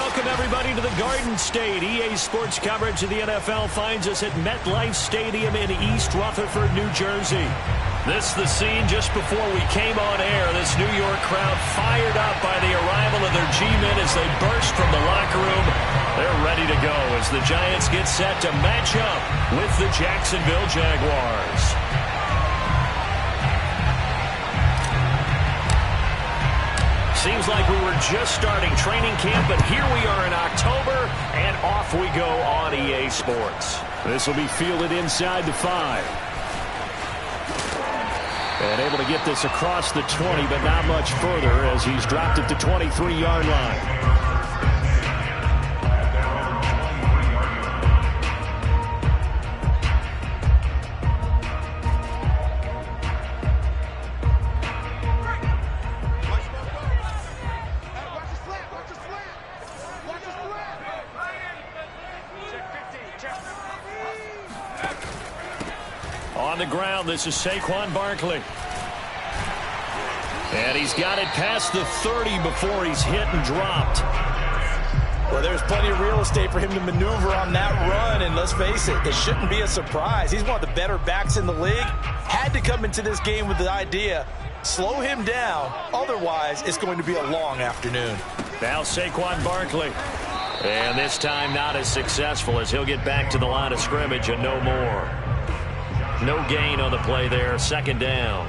Welcome, everybody, to the Garden State. EA Sports coverage of the NFL finds us at MetLife Stadium in East Rutherford, New Jersey. This is the scene just before we came on air. This New York crowd fired up by the arrival of their G-men as they burst from the locker room. They're ready to go as the Giants get set to match up with the Jacksonville Jaguars. Seems like we were just starting training camp, but here we are in October, and off we go on EA Sports. This will be fielded inside the 5. And able to get this across the 20, but not much further as he's dropped at the 23-yard line. On the ground, this is Saquon Barkley. And he's got it past the 30 before he's hit and dropped. Well, there's plenty of real estate for him to maneuver on that run, and let's face it, it shouldn't be a surprise. He's one of the better backs in the league. Had to come into this game with the idea, slow him down, otherwise it's going to be a long afternoon. Now Saquon Barkley. And this time not as successful as he'll get back to the line of scrimmage and no more. No gain on the play there, second down.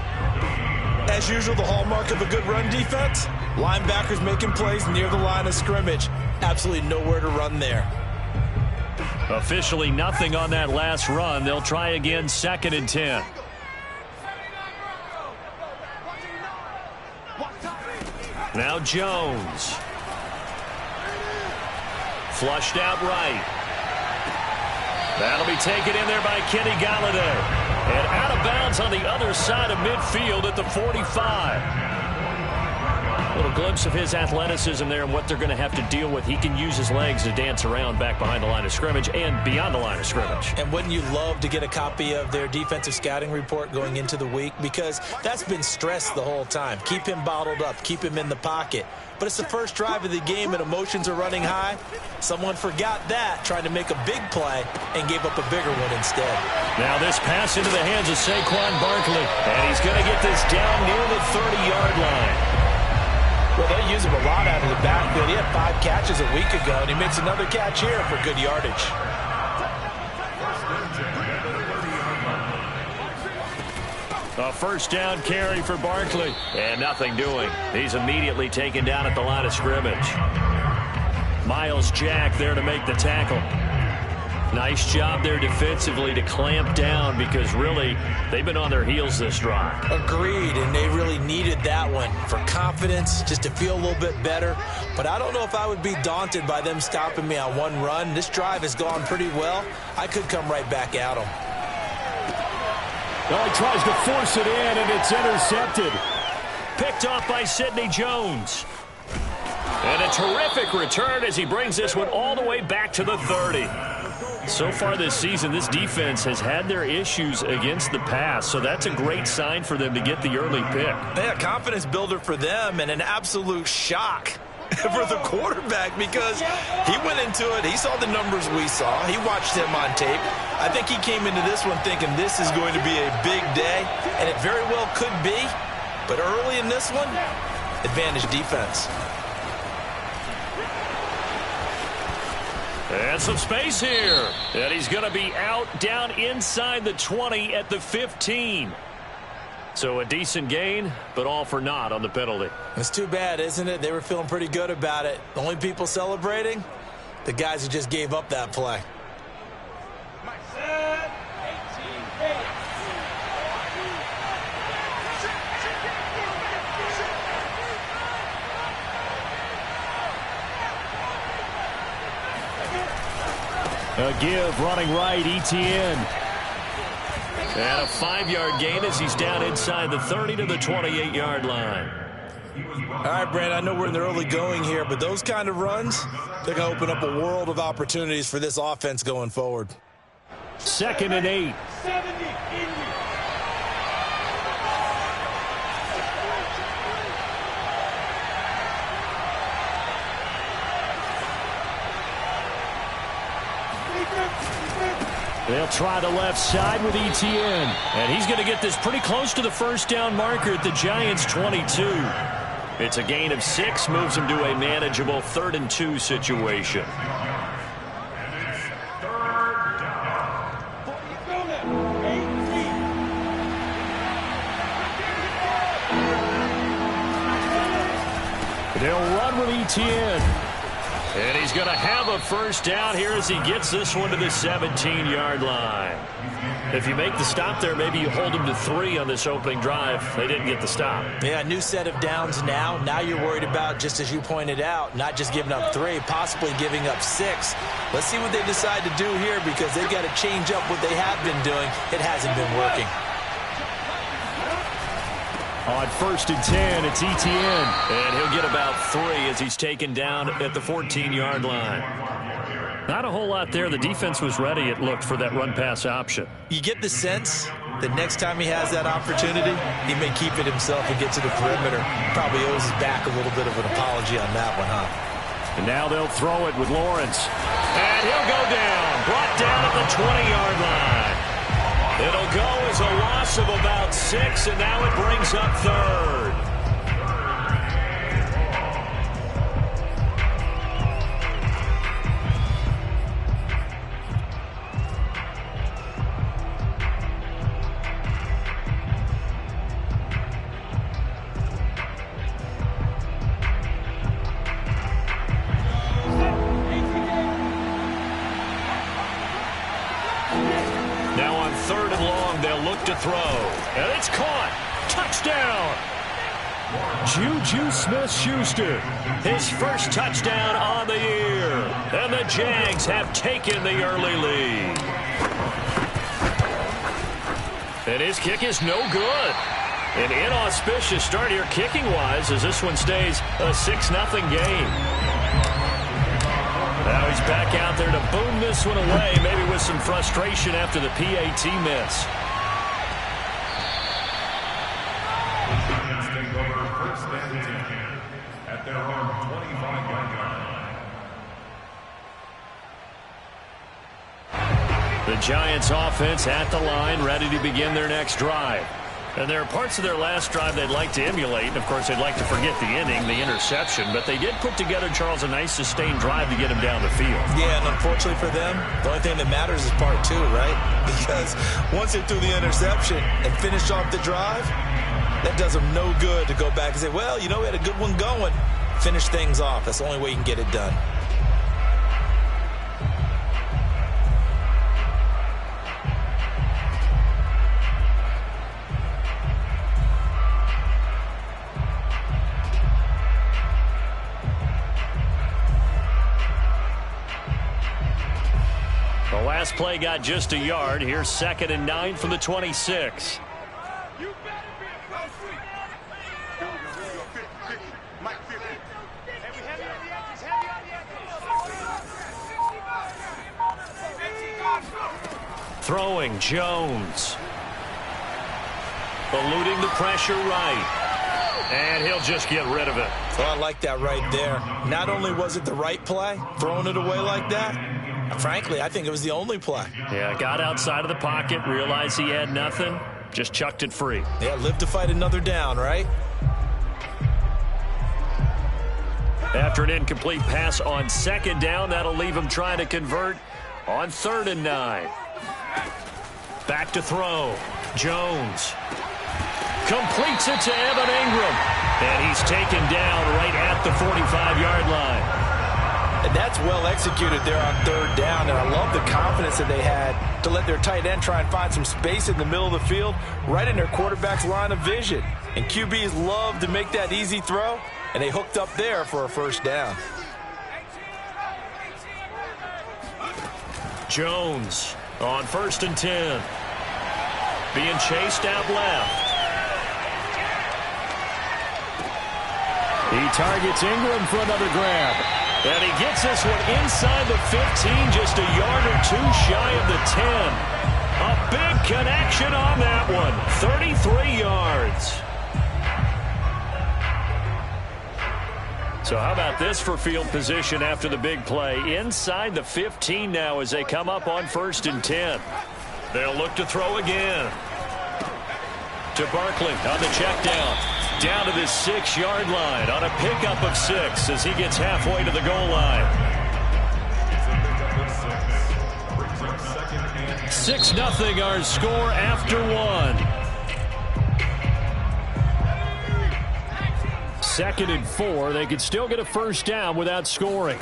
As usual, the hallmark of a good run defense, linebackers making plays near the line of scrimmage. Absolutely nowhere to run there. Officially nothing on that last run. They'll try again, 2nd and 10. Now Jones. Flushed out right. That'll be taken in there by Kenny Galladay. And out of bounds on the other side of midfield at the 45. A little glimpse of his athleticism there and what they're going to have to deal with. He can use his legs to dance around back behind the line of scrimmage and beyond the line of scrimmage. And wouldn't you love to get a copy of their defensive scouting report going into the week? Because that's been stressed the whole time. Keep him bottled up. Keep him in the pocket. But it's the first drive of the game and emotions are running high. Someone forgot that, trying to make a big play, and gave up a bigger one instead. Now this pass into the hands of Saquon Barkley. And he's going to get this down near the 30-yard line. Well, they use him a lot out of the backfield. He had 5 catches a week ago, and he makes another catch here for good yardage. A first down carry for Barkley. And nothing doing. He's immediately taken down at the line of scrimmage. Miles Jack there to make the tackle. Nice job there defensively to clamp down because really they've been on their heels this drive. Agreed, and they really needed that one for confidence, just to feel a little bit better. But I don't know if I would be daunted by them stopping me on one run. This drive has gone pretty well. I could come right back at them. Well, he tries to force it in, and it's intercepted. Picked off by Sidney Jones. And a terrific return as he brings this one all the way back to the 30. So far this season, this defense has had their issues against the pass, so that's a great sign for them to get the early pick. Yeah, confidence builder for them and an absolute shock for the quarterback because he went into it. He saw the numbers we saw. He watched him on tape. I think he came into this one thinking this is going to be a big day, and it very well could be. But early in this one, advantage defense. And some space here. And he's going to be out down inside the 20 at the 15. So a decent gain, but all for naught on the penalty. It's too bad, isn't it? They were feeling pretty good about it. The only people celebrating, the guys who just gave up that play. A give, running right, Etienne. And a 5-yard gain as he's down inside the 30 to the 28-yard line. All right, Brand, I know we're in the early going here, but those kind of runs, they're going to open up a world of opportunities for this offense going forward. 2nd and 8. They'll try the left side with Etienne. And he's going to get this pretty close to the first down marker at the Giants' 22. It's a gain of 6, moves him to a manageable 3rd and 2 situation. They'll run with Etienne. And he's going to have a first down here as he gets this one to the 17-yard line. If you make the stop there, maybe you hold him to 3 on this opening drive. They didn't get the stop. Yeah, new set of downs now. Now you're worried about, just as you pointed out, not just giving up 3, possibly giving up 6. Let's see what they decide to do here because they've got to change up what they have been doing. It hasn't been working. On 1st and 10, it's Etienne. And he'll get about 3 as he's taken down at the 14-yard line. Not a whole lot there. The defense was ready, it looked, for that run-pass option. You get the sense that next time he has that opportunity, he may keep it himself and get to the perimeter. Probably owes his back a little bit of an apology on that one, huh? And now they'll throw it with Lawrence. And he'll go down. Brought down at the 20-yard line. It'll go as a loss of about 6, and now it brings up 3rd. Now on 3rd and long, they'll look to throw. And it's caught. Touchdown. Juju Smith-Schuster, his first touchdown on the year. And the Jags have taken the early lead. And his kick is no good. An inauspicious start here kicking-wise as this one stays a 6-0 game. Now he's back out there to boom this one away, maybe with some frustration after the PAT miss. Take over 1st and 10 at their own 25-yard line. The Giants offense at the line, ready to begin their next drive. And there are parts of their last drive they'd like to emulate. Of course, they'd like to forget the inning, the interception. But they did put together, Charles, a nice sustained drive to get him down the field. Yeah, and unfortunately for them, the only thing that matters is part 2, right? Because once they threw the interception and finished off the drive, that does them no good to go back and say, well, you know, we had a good one going. Finish things off. That's the only way you can get it done. The last play got just a yard. Here's 2nd and 9 from the 26. Throwing, Jones. Eluding the pressure right. And he'll just get rid of it. Oh, I like that right there. Not only was it the right play, throwing it away like that, frankly, I think it was the only play. Yeah, got outside of the pocket, realized he had nothing, just chucked it free. Yeah, live to fight another down, right? After an incomplete pass on 2nd down, that'll leave him trying to convert on 3rd and 9. Back to throw. Jones completes it to Evan Ingram. And he's taken down right at the 45-yard line. And that's well executed there on 3rd down. And I love the confidence that they had to let their tight end try and find some space in the middle of the field, right in their quarterback's line of vision. And QBs love to make that easy throw, and they hooked up there for a 1st down. Jones on 1st and 10. Being chased out left. He targets Ingram for another grab. And he gets this one inside the 15, just a yard or 2 shy of the 10. A big connection on that one. 33 yards. So how about this for field position after the big play? Inside the 15 now as they come up on 1st and 10. They'll look to throw again. To Barkley on the check down. Down to the 6-yard line on a pickup of 6 as he gets halfway to the goal line. 6-0 our score after 1. 2nd and 4. They could still get a first down without scoring.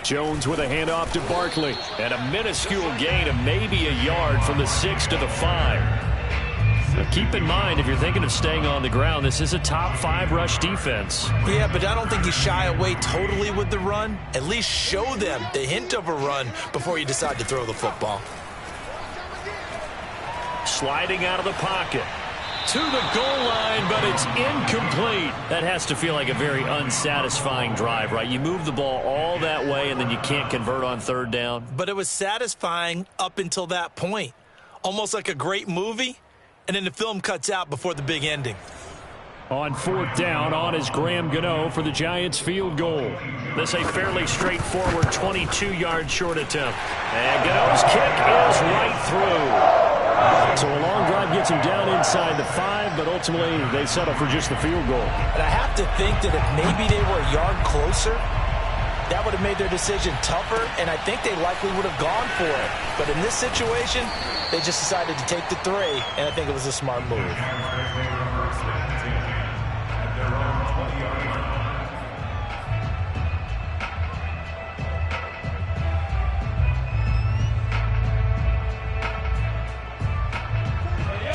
Jones with a handoff to Barkley. And a minuscule gain of maybe a yard from the 6 to the 5. Now keep in mind, if you're thinking of staying on the ground, this is a top 5 rush defense. Yeah, but I don't think you shy away totally with the run. At least show them the hint of a run before you decide to throw the football. Sliding out of the pocket. To the goal line, but it's incomplete. That has to feel like a very unsatisfying drive, right? You move the ball all that way, and then you can't convert on 3rd down. But it was satisfying up until that point. Almost like a great movie, and then the film cuts out before the big ending. On 4th down, on is Graham Gano for the Giants field goal. This a fairly straightforward 22-yard short attempt. And Gano's kick is right through. So a long drive gets him down inside the 5, but ultimately they settle for just the field goal. And I have to think that if maybe they were a yard closer, that would have made their decision tougher, and I think they likely would have gone for it. But in this situation, they just decided to take the 3, and I think it was a smart move.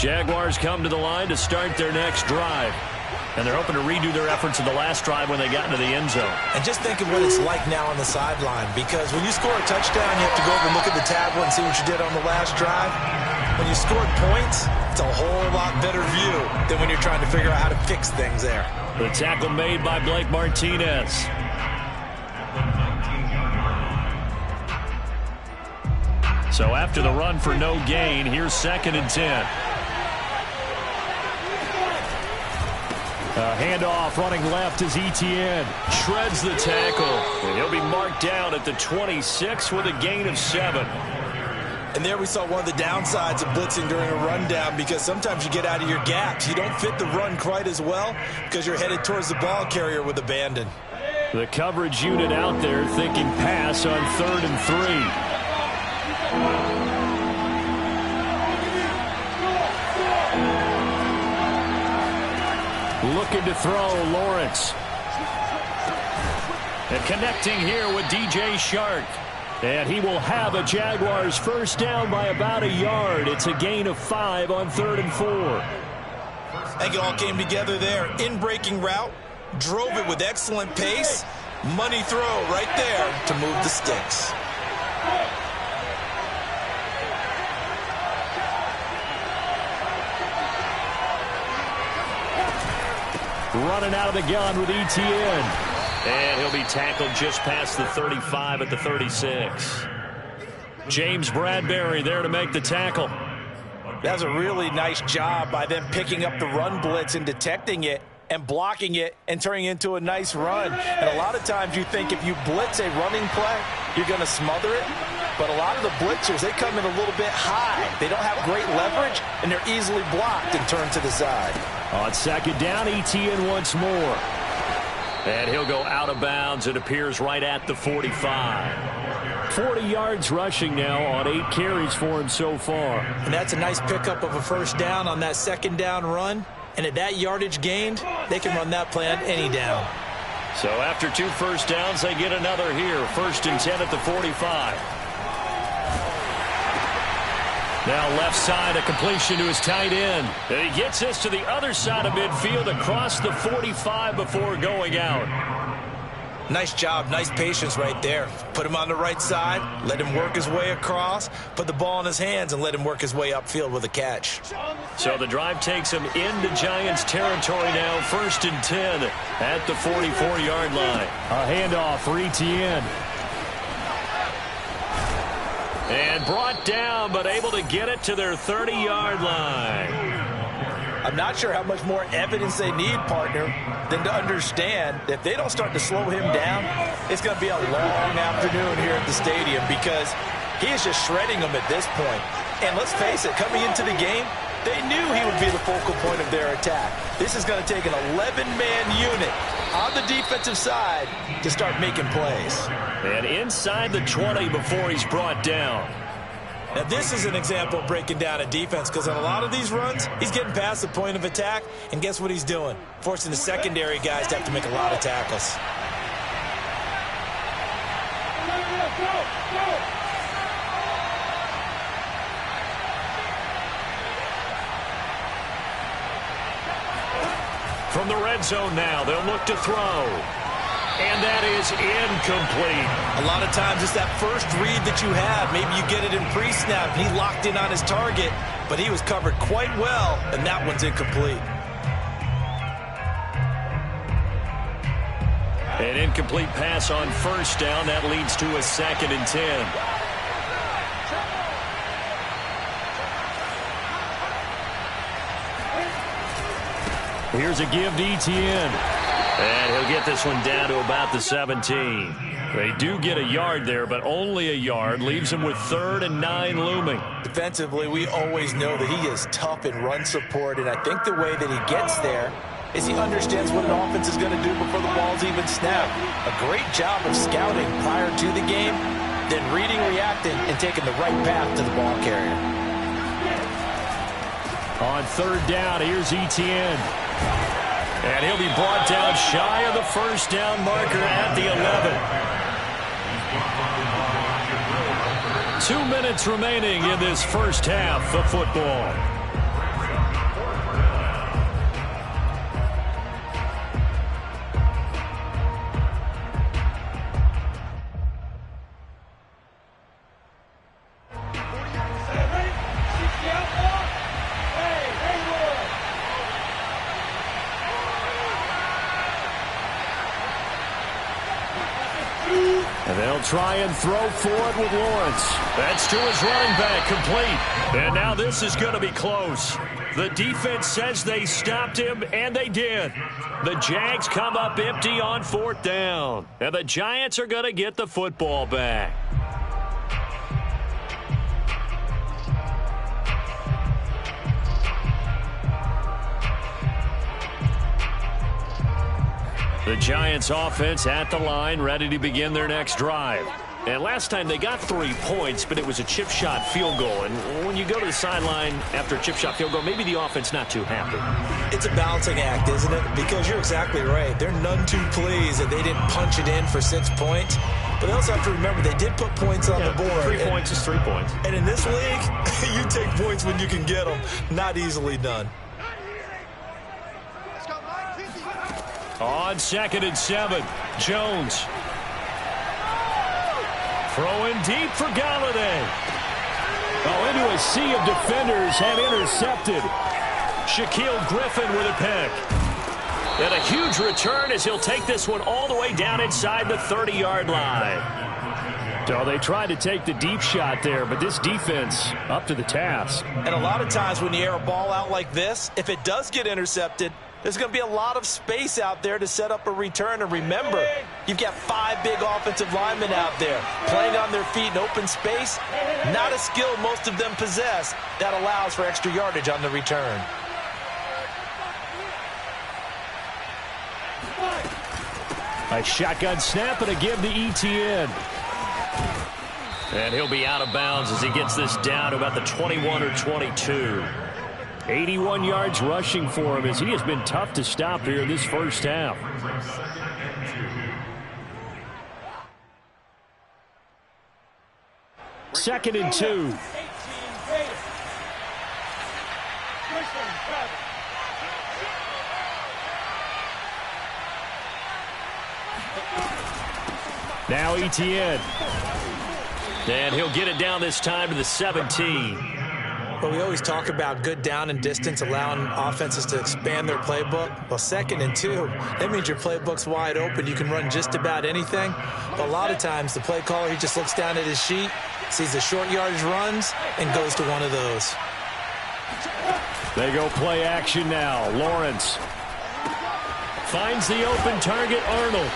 Jaguars come to the line to start their next drive. And they're hoping to redo their efforts in the last drive when they got into the end zone. And just think of what it's like now on the sideline, because when you score a touchdown, you have to go over and look at the tablet and see what you did on the last drive. When you scored points, it's a whole lot better view than when you're trying to figure out how to fix things there. The tackle made by Blake Martinez. So after the run for no gain, here's 2nd and 10. A handoff running left is Etienne. Shreds the tackle. And he'll be marked down at the 26 with a gain of 7. And there we saw one of the downsides of blitzing during a rundown, because sometimes you get out of your gaps. You don't fit the run quite as well because you're headed towards the ball carrier with abandon. The coverage unit out there thinking pass on 3rd and 3. Looking to throw, Lawrence. And connecting here with DJ Shark. And he will have a Jaguars first down by about a yard. It's a gain of 5 on 3rd and 4. I think it all came together there. In-breaking route, drove it with excellent pace. Money throw right there to move the sticks. Running out of the gun with Etienne. And he'll be tackled just past the 35 at the 36. James Bradbury there to make the tackle. That's a really nice job by them picking up the run blitz and detecting it and blocking it and turning it into a nice run. And a lot of times you think if you blitz a running play, you're going to smother it. But a lot of the blitzers, they come in a little bit high. They don't have great leverage, and they're easily blocked and turned to the side. On 2nd down, Etienne once more. And he'll go out of bounds. It appears right at the 45. 40 yards rushing now on 8 carries for him so far. And that's a nice pickup of a first down on that 2nd down run. And at that yardage gained, they can run that play on any down. So after 2 first downs, they get another here. 1st and 10 at the 45. Now left side, a completion to his tight end. And he gets this to the other side of midfield across the 45 before going out. Nice job, nice patience right there. Put him on the right side, let him work his way across, put the ball in his hands, and let him work his way upfield with a catch. So the drive takes him into Giants territory now, 1st and 10 at the 44-yard line. A handoff for Etienne. And brought down, but able to get it to their 30-yard line. I'm not sure how much more evidence they need, partner, than to understand that if they don't start to slow him down, it's going to be a long afternoon here at the stadium because he is just shredding them at this point. And let's face it, coming into the game, they knew he would be the focal point of their attack. This is going to take an 11-man unit on the defensive side to start making plays. And inside the 20 before he's brought down. Now, this is an example of breaking down a defense because on a lot of these runs, he's getting past the point of attack, and guess what he's doing? Forcing the secondary guys to have to make a lot of tackles. From the red zone now, they'll look to throw. And that is incomplete. A lot of times it's that first read that you have. Maybe you get it in pre-snap. He locked in on his target, but he was covered quite well, and that one's incomplete. An incomplete pass on first down. That leads to a 2nd and 10. Here's a give to Etienne. And he'll get this one down to about the 17. They do get a yard there, but only a yard. Leaves him with 3rd and 9 looming. Defensively, we always know that he is tough in run support, and I think the way that he gets there is he understands what an offense is going to do before the ball's even snapped. A great job of scouting prior to the game, then reading, reacting, and taking the right path to the ball carrier. On 3rd down, here's Etienne. And he'll be brought down shy of the first down marker at the 11. 2 minutes remaining in this first half of football. And they'll try and throw for it with Lawrence. That's to his running back, complete. And now this is going to be close. The defense says they stopped him, and they did. The Jags come up empty on 4th down. And the Giants are going to get the football back. The Giants offense at the line, ready to begin their next drive. And last time they got 3 points, but it was a chip shot field goal. And when you go to the sideline after a chip shot field goal, maybe the offense not too happy. It's a balancing act, isn't it? Because you're exactly right. They're none too pleased that they didn't punch it in for 6 points. But they also have to remember they did put points on the board. 3 points is 3 points. And in this league, you take points when you can get them. Not easily done. On 2nd and 7, Jones. Throwing deep for Galladay. Oh, into a sea of defenders and intercepted. Shaquille Griffin with a pick. And a huge return as he'll take this one all the way down inside the 30-yard line. So they tried to take the deep shot there, but this defense up to the task. And a lot of times when you air a ball out like this, if it does get intercepted, there's going to be a lot of space out there to set up a return. And remember, you've got 5 big offensive linemen out there playing on their feet in open space. Not a skill most of them possess that allows for extra yardage on the return. A shotgun snap and a give to Etienne. And he'll be out of bounds as he gets this down to about the 21 or 22. 81 yards rushing for him as he has been tough to stop here in this first half. Second and 2. Now Etienne. And he'll get it down this time to the 17. But we always talk about good down and distance, allowing offenses to expand their playbook. Well, 2nd and 2, that means your playbook's wide open. You can run just about anything. But a lot of times, the play caller, he just looks down at his sheet, sees the short yardage runs, and goes to one of those. They go play action now. Lawrence finds the open target, Arnold.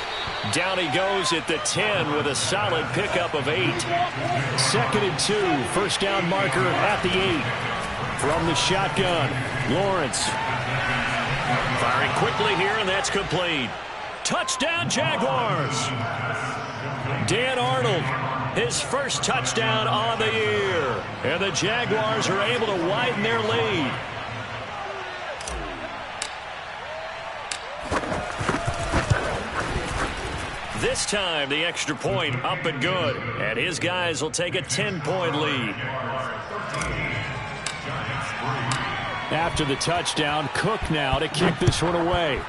Down he goes at the 10 with a solid pickup of 8. 2nd and 2. First down marker at the 8. From the shotgun, Lawrence. Firing quickly here, and that's complete. Touchdown, Jaguars. Dan Arnold, his first touchdown on the year. And the Jaguars are able to widen their lead. This time, the extra point up and good. And his guys will take a 10-point lead. After the touchdown, Cook now to kick this one away.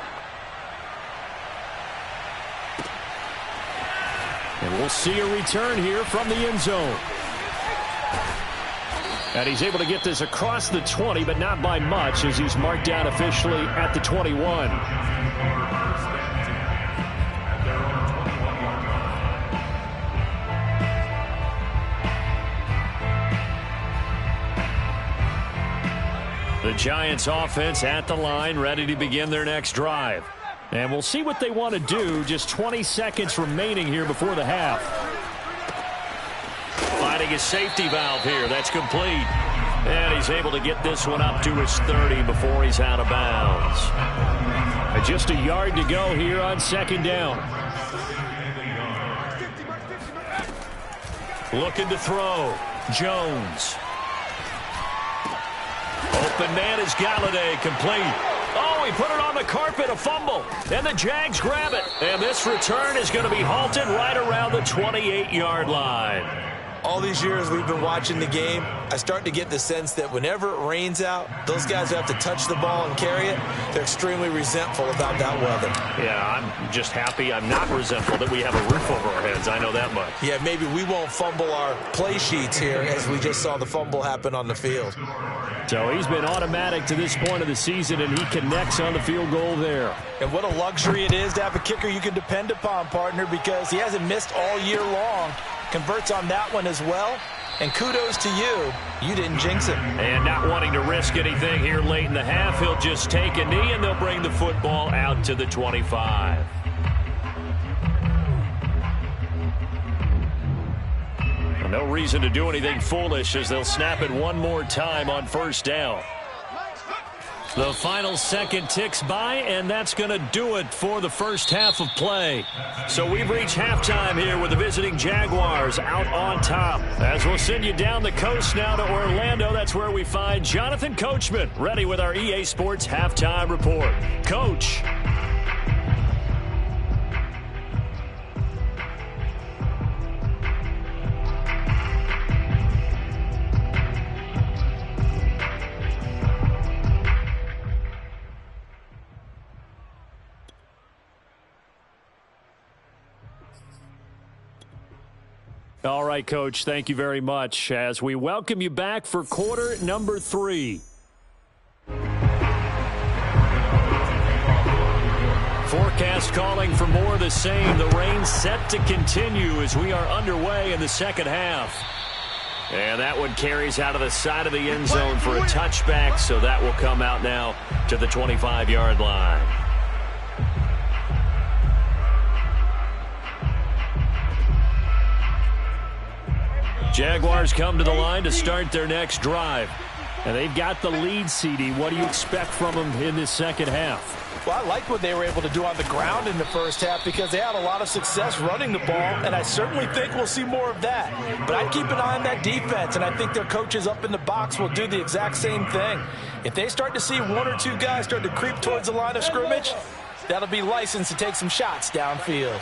And we'll see a return here from the end zone. And he's able to get this across the 20, but not by much, as he's marked down officially at the 21. The Giants offense at the line, ready to begin their next drive. And we'll see what they want to do. Just 20 seconds remaining here before the half. Finding his safety valve here. That's complete. And he's able to get this one up to his 30 before he's out of bounds. And just a yard to go here on 2nd down. Looking to throw. Jones. Open man is Galladay, complete. Oh, he put it on the carpet, a fumble. And the Jags grab it. And this return is going to be halted right around the 28-yard line. All these years we've been watching the game, I start to get the sense that whenever it rains out, those guys who have to touch the ball and carry it, they're extremely resentful about that weather. Yeah, I'm just happy I'm not resentful that we have a roof over our heads. I know that much. Yeah, maybe we won't fumble our play sheets here as we just saw the fumble happen on the field. So he's been automatic to this point of the season, and he connects on the field goal there. And what a luxury it is to have a kicker you can depend upon, partner, because he hasn't missed all year long. Converts on that one as well. And kudos to you. You didn't jinx it. And not wanting to risk anything here late in the half, he'll just take a knee, and they'll bring the football out to the 25. No reason to do anything foolish as they'll snap it one more time on 1st down. The final second ticks by, and that's going to do it for the first half of play. So we've reached halftime here with the visiting Jaguars out on top. As we'll send you down the coast now to Orlando, that's where we find Jonathan Coachman, ready with our EA Sports Halftime Report. Coach. All right, Coach, thank you very much as we welcome you back for quarter number 3. Forecast calling for more of the same. The rain set to continue as we are underway in the second half. And that one carries out of the side of the end zone for a touchback, so that will come out now to the 25-yard line. Jaguars come to the line to start their next drive. And they've got the lead, CD. What do you expect from them in this second half? Well, I like what they were able to do on the ground in the first half because they had a lot of success running the ball, and I certainly think we'll see more of that. But I'd keep an eye on that defense, and I think their coaches up in the box will do the exact same thing. If they start to see 1 or 2 guys start to creep towards the line of scrimmage, that'll be licensed to take some shots downfield.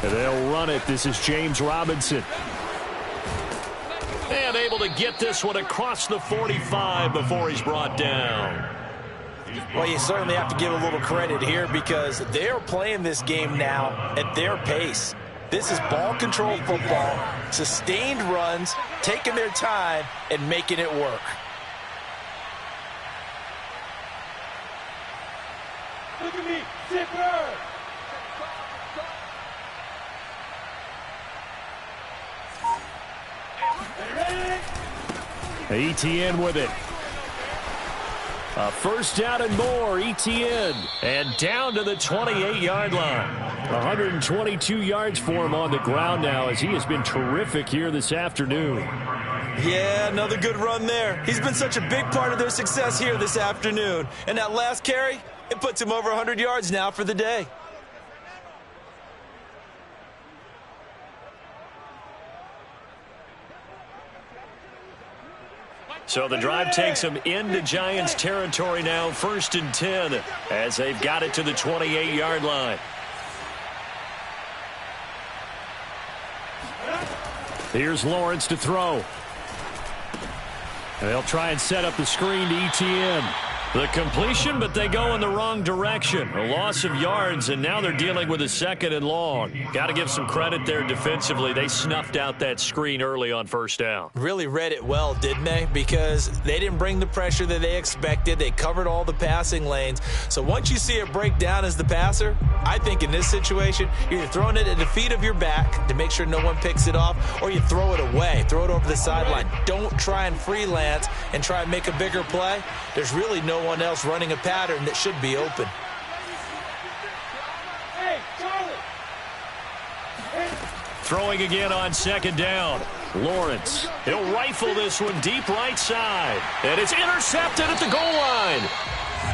And they'll run it. This is James Robinson. And able to get this one across the 45 before he's brought down. Well, you certainly have to give a little credit here because they're playing this game now at their pace. This is ball control football, sustained runs, taking their time, and making it work. Look at me, zipper! Etienne with it. A first down and more, Etienne. And down to the 28-yard line. 122 yards for him on the ground now as he has been terrific here this afternoon. Yeah, another good run there. He's been such a big part of their success here this afternoon. And that last carry, it puts him over 100 yards now for the day. So the drive takes them into Giants territory now, 1st and 10, as they've got it to the 28-yard line. Here's Lawrence to throw. They'll try and set up the screen to Etienne. The completion, but they go in the wrong direction. A loss of yards, and now they're dealing with a 2nd and long. Got to give some credit there defensively. They snuffed out that screen early on 1st down. Really read it well, didn't they? Because they didn't bring the pressure that they expected. They covered all the passing lanes. So once you see it break down as the passer, I think in this situation, you're either throwing it at the feet of your back to make sure no one picks it off, or you throw it away. Throw it over the sideline. Don't try and freelance and try and make a bigger play. There's really no one else running a pattern that should be open. Throwing again on 2nd down. Lawrence. He'll rifle this one deep right side. And it's intercepted at the goal line.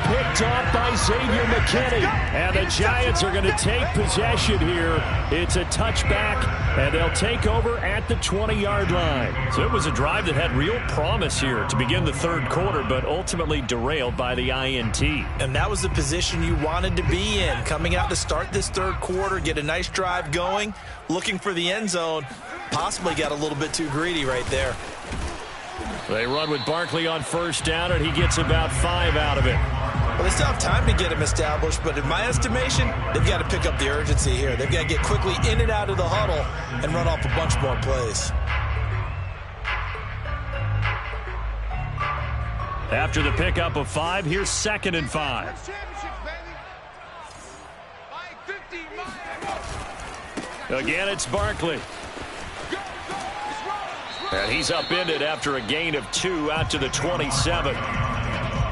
Picked off by Xavier McKinney. And the Giants are going to take possession here. It's a touchback, and they'll take over at the 20-yard line. So it was a drive that had real promise here to begin the 3rd quarter, but ultimately derailed by the INT. And that was the position you wanted to be in. Coming out to start this 3rd quarter, get a nice drive going, looking for the end zone. Possibly got a little bit too greedy right there. They run with Barkley on 1st down, and he gets about 5 out of it. Well, they still have time to get him established, but in my estimation, they've got to pick up the urgency here. They've got to get quickly in and out of the huddle and run off a bunch more plays. After the pickup of 5, here's 2nd and 5. Again, it's Barkley. And he's upended after a gain of 2 out to the 27.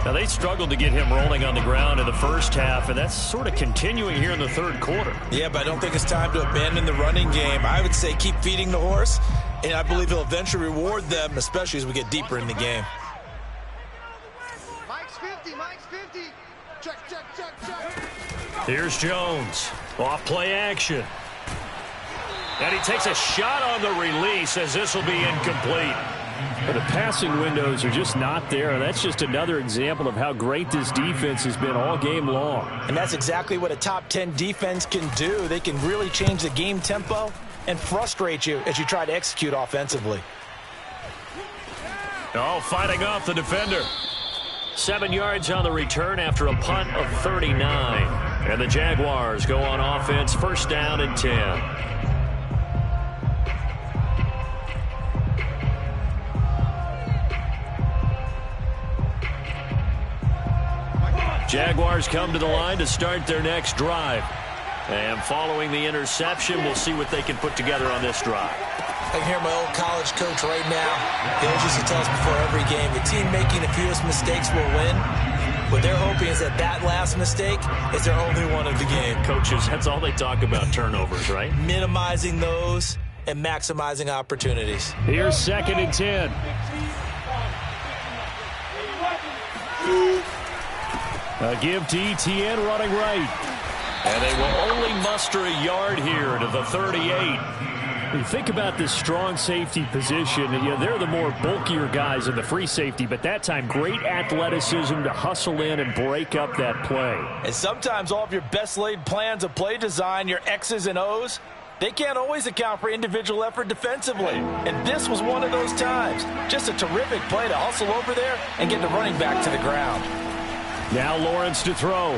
Now, they struggled to get him rolling on the ground in the 1st half, and that's sort of continuing here in the 3rd quarter. Yeah, but I don't think it's time to abandon the running game. I would say keep feeding the horse, and I believe he'll eventually reward them, especially as we get deeper in the game. Mike's 50, Mike's 50. Check, check, check, check. Here's Jones. Off play action. And he takes a shot on the release as this will be incomplete. But the passing windows are just not there. That's just another example of how great this defense has been all game long. And that's exactly what a top 10 defense can do. They can really change the game tempo and frustrate you as you try to execute offensively. Oh, fighting off the defender. 7 yards on the return after a punt of 39. And the Jaguars go on offense, 1st down and 10. Jaguars come to the line to start their next drive. And following the interception, we'll see what they can put together on this drive. I can hear my old college coach right now. He always used to tell us before every game, the team making the fewest mistakes will win. What they're hoping is that that last mistake is their only one of the game. Coaches, that's all they talk about, turnovers, right? Minimizing those and maximizing opportunities. Here's 2nd and 10. A give to Etienne running right. And they will only muster a yard here to the 38. You think about this strong safety position, and they're the more bulkier guys in the free safety, but that time great athleticism to hustle in and break up that play. And sometimes all of your best laid plans of play design, your X's and O's, they can't always account for individual effort defensively. And this was one of those times. Just a terrific play to hustle over there and get the running back to the ground. Now Lawrence to throw.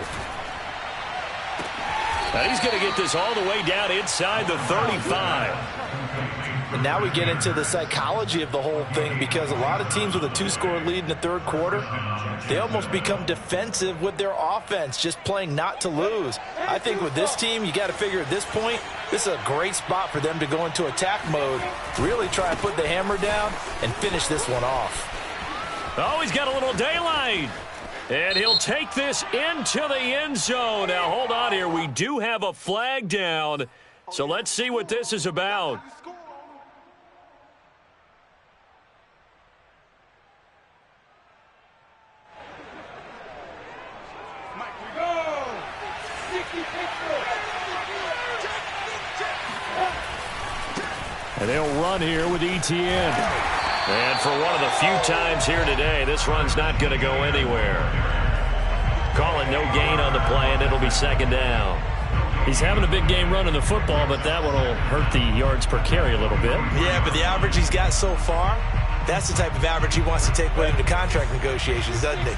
Now he's going to get this all the way down inside the 35. And now we get into the psychology of the whole thing, because a lot of teams with a 2-score lead in the 3rd quarter, they almost become defensive with their offense, just playing not to lose. I think with this team, you got to figure at this point, this is a great spot for them to go into attack mode, really try and put the hammer down and finish this one off. Oh, he's got a little daylight. And he'll take this into the end zone. Now, hold on here. We do have a flag down. So let's see what this is about. And they'll run here with Etienne. And for one of the few times here today, this run's not going to go anywhere. Calling no gain on the play, and it'll be second down. He's having a big game running the football, but that one will hurt the yards per carry a little bit. Yeah, but the average he's got so far, that's the type of average he wants to take with him to contract negotiations, doesn't he?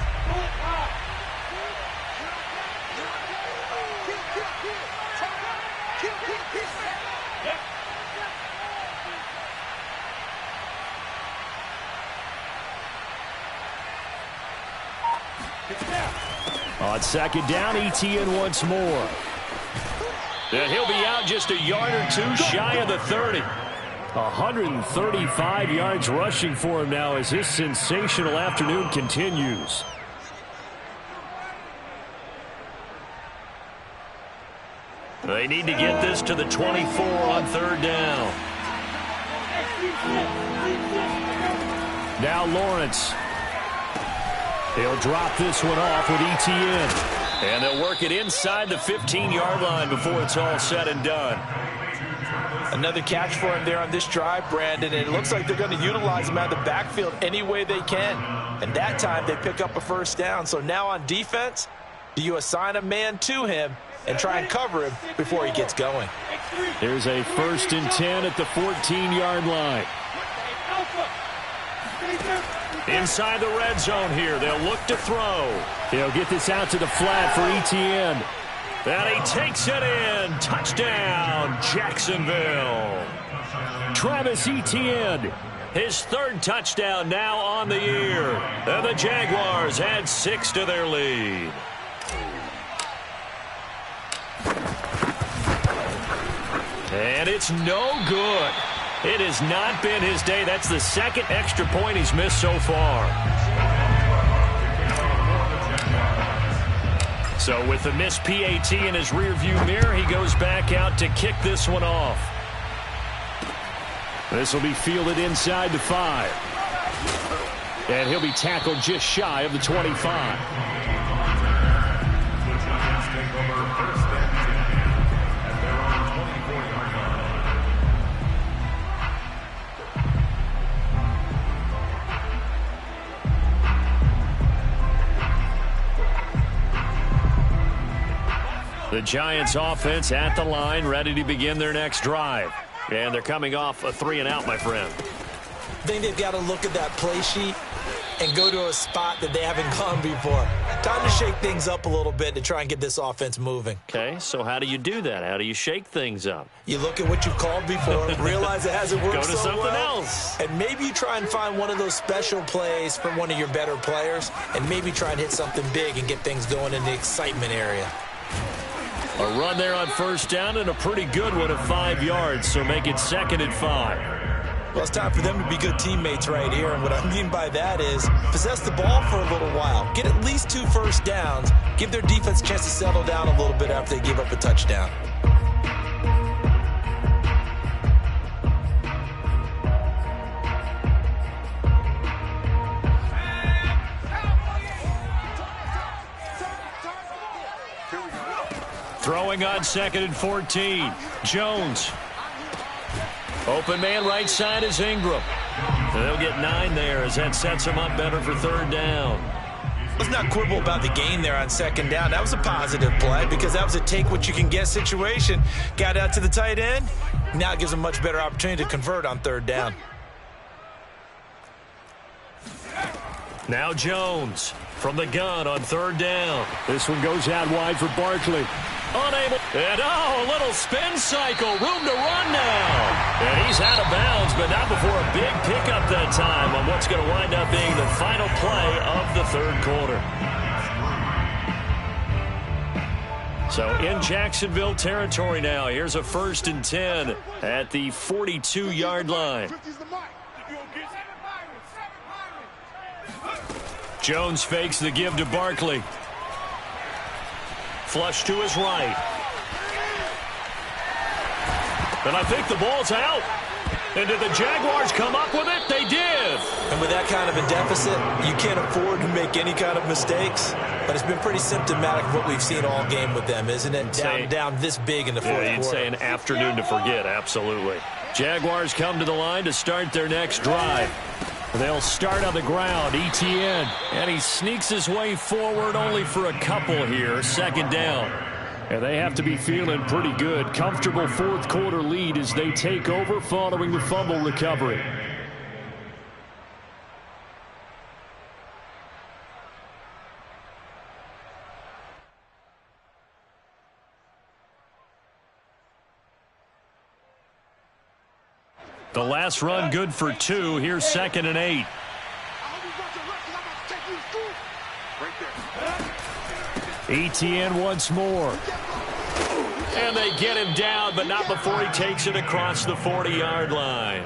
On second down, Etienne once more. And he'll be out just a yard or two shy of the 30. 135 yards rushing for him now as his sensational afternoon continues. They need to get this to the 24 on third down. Now Lawrence. He'll drop this one off with Etienne. And they'll work it inside the 15-yard line before it's all said and done. Another catch for him there on this drive, Brandon. And it looks like they're going to utilize him out of the backfield any way they can. And that time they pick up a first down. So now on defense, do you assign a man to him and try and cover him before he gets going? There's a 1st and 10 at the 14-yard line. Inside the red zone here. They'll look to throw. He'll get this out to the flat for Etienne. And he takes it in. Touchdown, Jacksonville. Travis Etienne, his 3rd touchdown now on the year. And the Jaguars add 6 to their lead. And it's no good. It has not been his day. That's the 2nd extra point he's missed so far. So with the missed PAT in his rearview mirror, he goes back out to kick this one off. This will be fielded inside the 5. And he'll be tackled just shy of the 25. The Giants offense at the line, ready to begin their next drive. And they're coming off a 3-and-out, my friend. I think they've got to look at that play sheet and go to a spot that they haven't gone before. Time to shake things up a little bit to try and get this offense moving. Okay, so how do you do that? How do you shake things up? You look at what you've called before, realize it hasn't worked go to so something well, else. and maybe you try and find one of those special plays from one of your better players, and maybe try and hit something big and get things going in the excitement area. A run there on 1st down and a pretty good one at 5 yards, so make it 2nd and 5. Well, it's time for them to be good teammates right here, and what I mean by that is possess the ball for a little while. Get at least 2 first downs. Give their defense a chance to settle down a little bit after they give up a touchdown. Throwing on 2nd and 14. Jones. Open man right side is Ingram. And they'll get 9 there as that sets them up better for 3rd down. Let's not quibble about the gain there on 2nd down. That was a positive play because that was a take-what-you-can-get situation. Got out to the tight end. Now it gives them a much better opportunity to convert on 3rd down. Now Jones from the gun on 3rd down. This one goes out wide for Barkley. Unable. And a little spin cycle. Room to run now. And he's out of bounds, but not before a big pickup that time on what's going to wind up being the final play of the 3rd quarter. So in Jacksonville territory now. Here's a 1st and 10 at the 42-yard line. Jones fakes the give to Barkley. Flush to his right. And I think the ball's out. And did the Jaguars come up with it? They did. And with that kind of a deficit, you can't afford to make any kind of mistakes. But it's been pretty symptomatic of what we've seen all game with them, isn't it? Down this big in the fourth quarter. You'd say an afternoon to forget, absolutely. Jaguars come to the line to start their next drive. They'll start on the ground, Etienne. And he sneaks his way forward only for a couple here, second down. And they have to be feeling pretty good. Comfortable fourth quarter lead as they take over following the fumble recovery. The last run good for 2. Here's 2nd and 8. Etienne once more. And they get him down, but not before he takes it across the 40-yard line.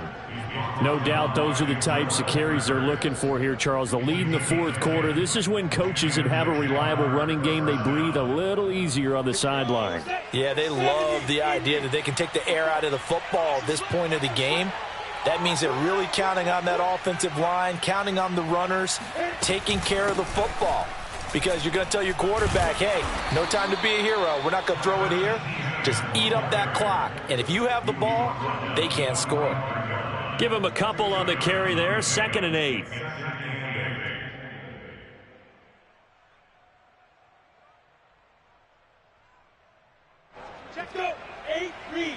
No doubt those are the types of carries they're looking for here, Charles. The lead in the fourth quarter. This is when coaches that have a reliable running game, they breathe a little easier on the sideline. Yeah, they love the idea that they can take the air out of the football at this point of the game. That means they're really counting on that offensive line, counting on the runners, taking care of the football. Because you're going to tell your quarterback, hey, no time to be a hero. We're not going to throw it here. Just eat up that clock. And if you have the ball, they can't score. Give him a couple on the carry there. 2nd and 8. Check go. 8, read.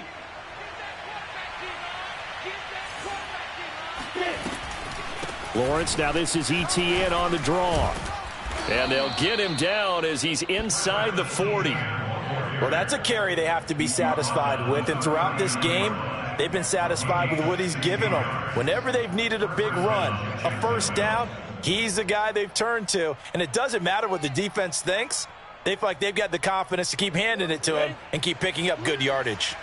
Lawrence, now this is Etienne on the draw. And they'll get him down as he's inside the 40. Well, that's a carry they have to be satisfied with. And throughout this game, they've been satisfied with what he's given them. Whenever they've needed a big run, a first down, he's the guy they've turned to. And it doesn't matter what the defense thinks. They feel like they've got the confidence to keep handing it to him and keep picking up good yardage.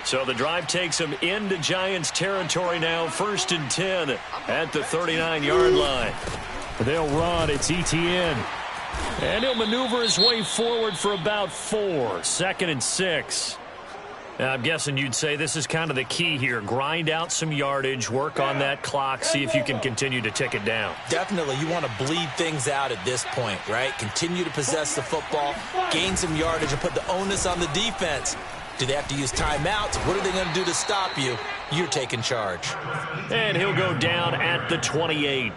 So the drive takes them into Giants territory now. 1st and 10 at the 39-yard line. They'll run. It's Etienne. And he'll maneuver his way forward for about 4. 2nd and 6. Now, I'm guessing you'd say this is kind of the key here. Grind out some yardage, work on that clock, see if you can continue to tick it down. Definitely. You want to bleed things out at this point, right? Continue to possess the football, gain some yardage, and put the onus on the defense. Do they have to use timeouts? What are they going to do to stop you? You're taking charge. And he'll go down at the 28.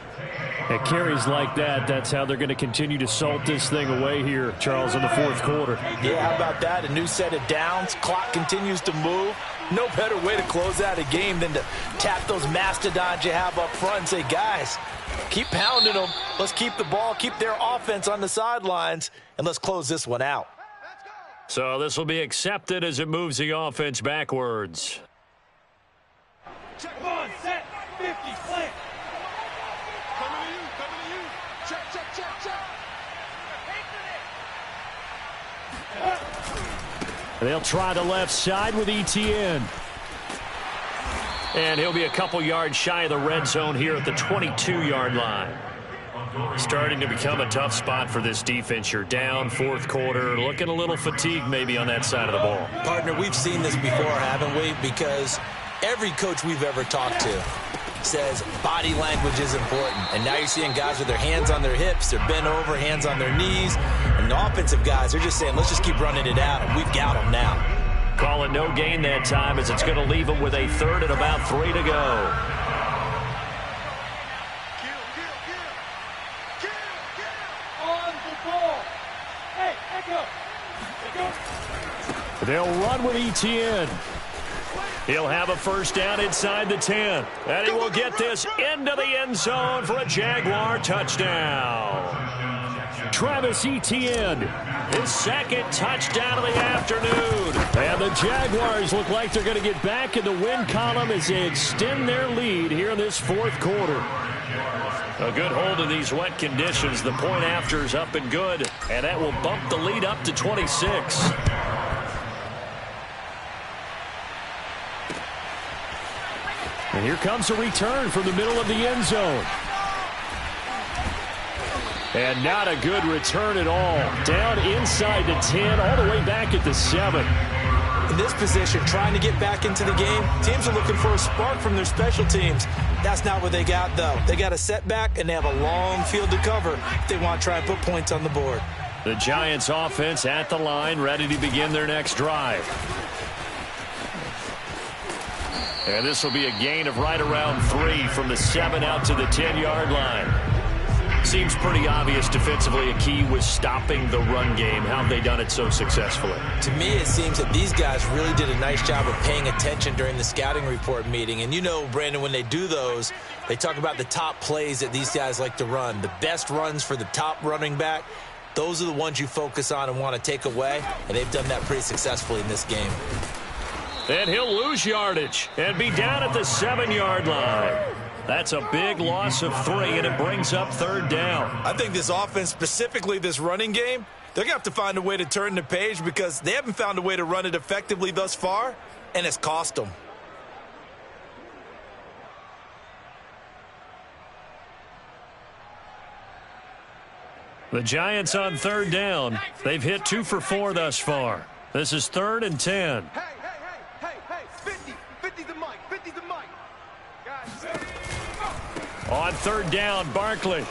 At carries like that, that's how they're going to continue to salt this thing away here, Charles, in the fourth quarter. Yeah, how about that? A new set of downs. Clock continues to move. No better way to close out a game than to tap those mastodons you have up front and say, guys, keep pounding them. Let's keep the ball, keep their offense on the sidelines, and let's close this one out. So this will be accepted as it moves the offense backwards. Check on, set, 50, slant. Coming to you. Check. They'll try the left side with Etienne. And he'll be a couple yards shy of the red zone here at the 22-yard line. Starting to become a tough spot for this defense. You're down fourth quarter, looking a little fatigued maybe on that side of the ball. Partner, we've seen this before, haven't we? Because every coach we've ever talked to says body language is important. And now you're seeing guys with their hands on their hips, they're bent over, hands on their knees. And the offensive guys, they're just saying, let's just keep running it out, and we've got them now. Call it no gain that time as it's going to leave them with a 3rd and about 3 to go. They'll run with Etienne. He'll have a first down inside the 10. And he will get this into the end zone for a Jaguar touchdown. Travis Etienne, his 2nd touchdown of the afternoon. And the Jaguars look like they're going to get back in the win column as they extend their lead here in this fourth quarter. A good hold in these wet conditions. The point after is up and good. And that will bump the lead up to 26. And here comes a return from the middle of the end zone. And not a good return at all. Down inside the 10, all the way back at the 7. In this position, trying to get back into the game, teams are looking for a spark from their special teams. That's not what they got, though. They got a setback, and they have a long field to cover if they want to try and put points on the board. The Giants offense at the line, ready to begin their next drive. And this will be a gain of right around 3 from the 7 out to the 10-yard line. Seems pretty obvious defensively a key was stopping the run game. How have they done it so successfully? To me, it seems that these guys really did a nice job of paying attention during the scouting report meeting. And you know, Brandon, when they do those, they talk about the top plays that these guys like to run. The best runs for the top running back, those are the ones you focus on and want to take away. And they've done that pretty successfully in this game. And he'll lose yardage and be down at the 7-yard line. That's a big loss of 3, and it brings up 3rd down. I think this offense, specifically this running game, they're going to have to find a way to turn the page because they haven't found a way to run it effectively thus far, and it's cost them. The Giants on 3rd down. They've hit 2 for 4 thus far. This is 3rd and 10. Hey, 50 the mic, 50 the mic. Guys, On 3rd down, Barkley.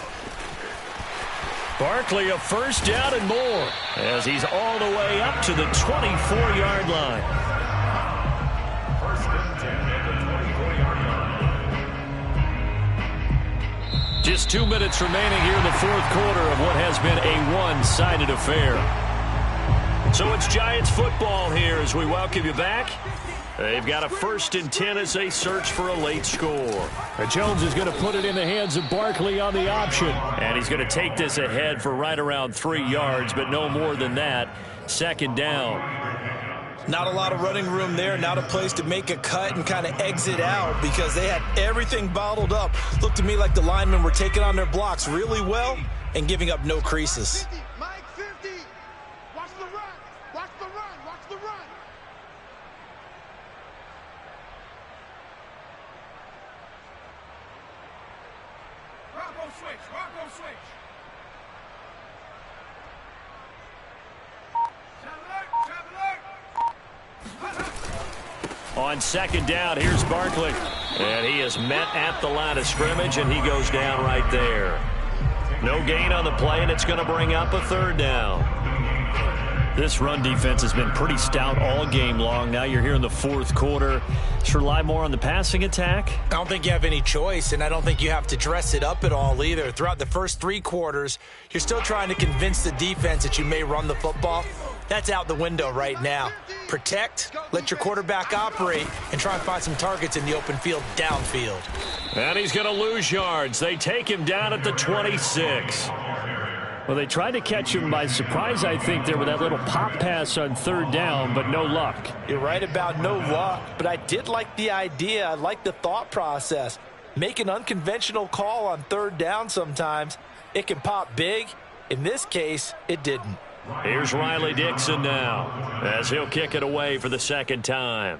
Barkley a 1st down and more as he's all the way up to the 24-yard line. First and 10 at the 24-yard line. Just 2 minutes remaining here in the 4th quarter of what has been a one-sided affair. So it's Giants football here as we welcome you back. They've got a 1st and 10 as they search for a late score. Jones is going to put it in the hands of Barkley on the option. And he's going to take this ahead for right around 3 yards, but no more than that. 2nd down. Not a lot of running room there, not a place to make a cut and kind of exit out because they had everything bottled up. Looked to me like the linemen were taking on their blocks really well and giving up no creases. 50, Mike 50. Watch the run. Watch the run. Watch the run. Rocco switch. Rocco switch. On 2nd down, here's Barkley. And he is met at the line of scrimmage, and he goes down right there. No gain on the play, and it's going to bring up a 3rd down. This run defense has been pretty stout all game long. Now you're here in the 4th quarter. Should rely more on the passing attack? I don't think you have any choice, and I don't think you have to dress it up at all either. Throughout the first 3 quarters, you're still trying to convince the defense that you may run the football. That's out the window right now. Protect, let your quarterback operate, and try and find some targets in the open field downfield. And he's going to lose yards. They take him down at the 26. Well, they tried to catch him by surprise, I think, there with that little pop pass on 3rd down, but no luck. You're right about no luck, but I did like the idea. I like the thought process. Make an unconventional call on 3rd down sometimes. It can pop big. In this case, it didn't. Here's Riley Dixon now as he'll kick it away for the 2nd time.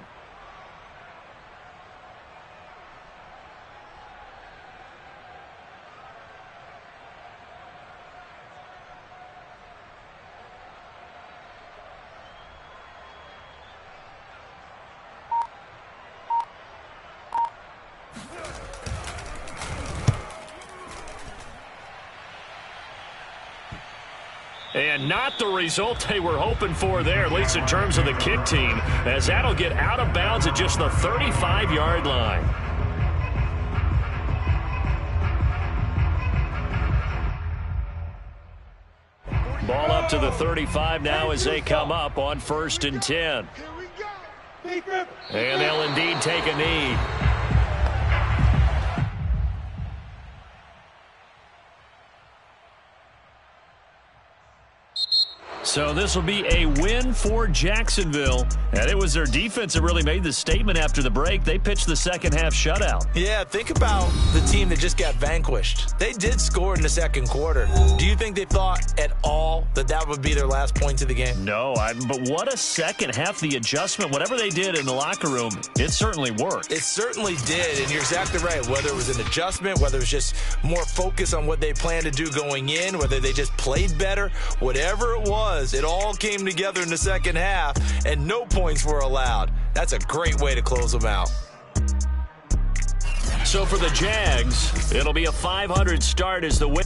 And not the result they were hoping for there, at least in terms of the kick team, as that'll get out of bounds at just the 35-yard line. Ball up to the 35 now as they come up on 1st and 10. And they'll indeed take a knee. So this will be a win for Jacksonville. And it was their defense that really made the statement after the break. They pitched the second half shutout. Yeah, think about the team that just got vanquished. They did score in the second quarter. Do you think they thought at all that that would be their last points of the game? No, but what a second half. The adjustment, whatever they did in the locker room, it certainly worked. It certainly did, and you're exactly right. Whether it was an adjustment, whether it was just more focus on what they planned to do going in, whether they just played better, whatever it was, it all came together in the second half, and no points were allowed. That's a great way to close them out. So for the Jags, it'll be a 500 start as the win.